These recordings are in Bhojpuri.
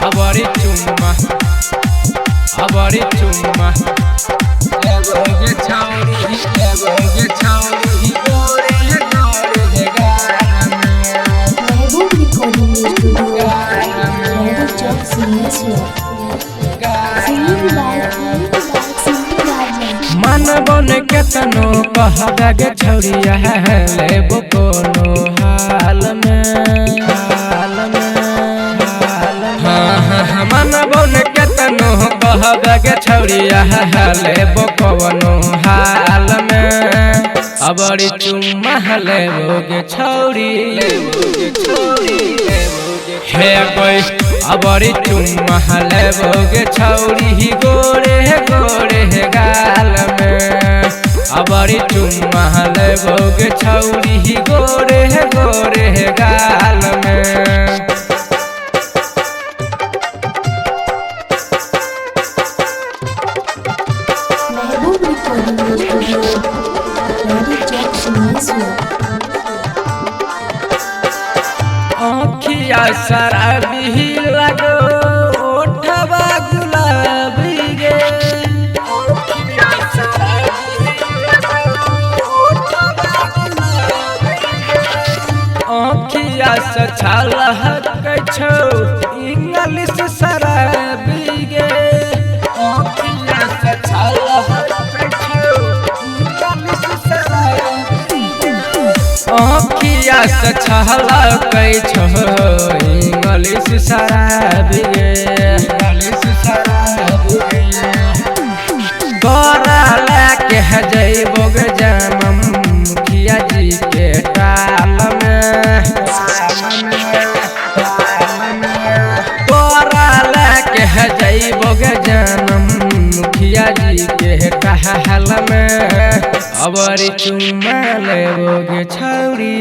अबरी चुम्मा अबरी चुम्मा एगोगे छौरी गोरे गोरे गाना में महबूब रिकॉर्डिंग स्टूडियो महबूब चौक सिंहेश्वर सिंगिंग लाइक मन बन के तनो कहगे छौरिया लेबो कोनो हाल में हाँ मन बन के तनो कहगे छौरिया लेबो कोनो हाल में अबरी चुम्मा लेबोगे छौरी हे कोई अबरी चुम्मा लेबोगे छौरी गोरे गोरे गाल में अबरी चुम्मा लेबोगे छौरी गोरे गोरे गाल में महबूब रिकॉर्डिंग स्टूडियो महबूब चौक सिंहेश्वर आँखिया शराबी लगो ओठवा गुलाबी गे आँखिया से छलहक छौ इंग्लिश शराबी गे आँखिया से छलहक छौ इंग्लिश शराबी आँखिया से छलहक छौ इंग्लिश शराबी तोरा लेके जइबोगे जनम मुखिया जी के टाल में तोरा लेके जइबोगे जनम मुखिया जी के टहल में अबरी चुम्मा लेबोगे छौरी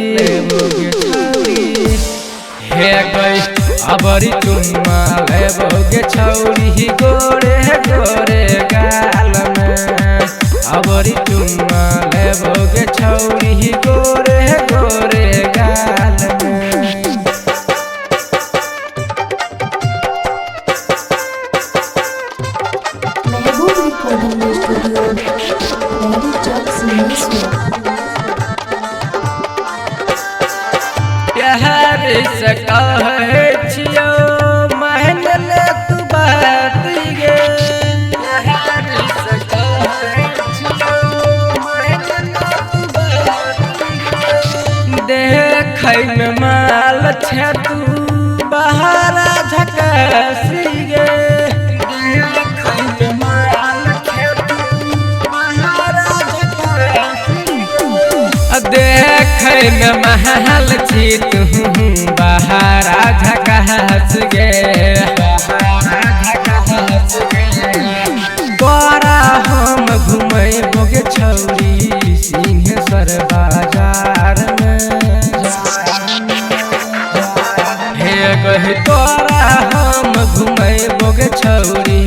हे गई अबरी चुम्मा लेबोगे छौरी गोरे गोरे गाल में अबरी चुम्मा लेबोगे छौरी गोरे गोरे गाल में महबूब रिकॉर्डिंग स्टूडियो महबूब चौक सिंहेश्वर प्यार से कहे छियो महन ले तू बात गे प्यार से कहे छियो महन ले तू बात गे देखै में माल छे तू बहारा झकासी गे देखै में माल छे तू बहारा झकासी देखै में महल छी तू बहारा झकास गे तोरा हम घुमैबोगे छौरी सिंहेश्वर बाजार में हे कही तोरा हम घुमैबोगे छौरी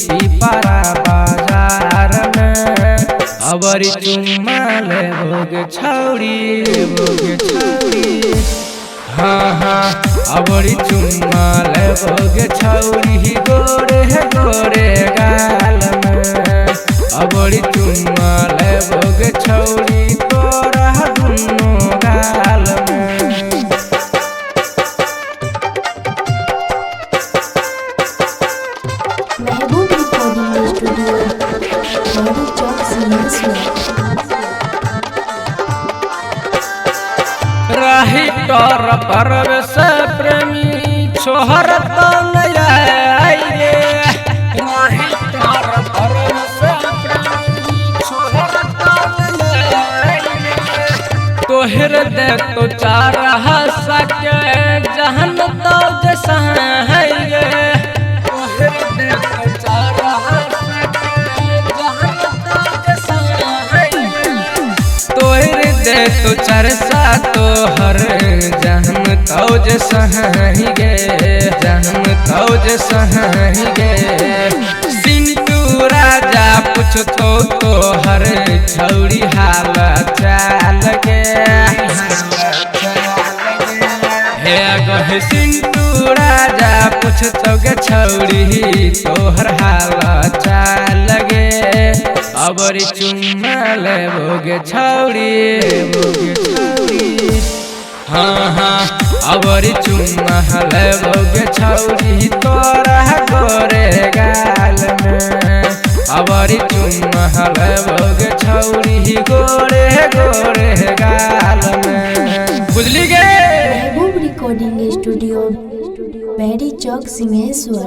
पिपरा बाजार में अबरी चुम्मा लेबोगे छौरी हाँ हाँ अबरी चुम्मा लेबोगे छौरी गोरे गोरे गाल में अबरी चुम्मा लेबोगे छौरी तोरा दुनो गाल में महबूब रिकॉर्डिंग स्टूडियो महबूब चौक सिंहेश्वर रही तोर पर्व से प्रेमी छोहर तो नया गे रही तोर पर्व से प्रेमी छोहर तो नया गे तोहर दे तो चार सके जहन तो जैसा है गे तोहर दे तो चार सके जहन तो जैसा है गे तोहर दे तो चरसा तोहर जहन तौज सही गे जहन तौज सही गे सिंटू राजा पूछतो तोहर छौरी हाल चाल गे हे गह सिंटू राजा पूछ तो गे छौड़ी तोहर हाल चाल लगे अबरी चुम्मा लेबोगे छौड़ी हाँ हाँ अबरी चुम्मा लेबोगे छौड़ी तोरा गोरे गाल में अबरी चुम्मा लेबोगे छौड़ी गोरे गोरे गाल में बुझली गे। महबूब रिकॉर्डिंग स्टूडियो बैरी चौक सिंहेश्वर।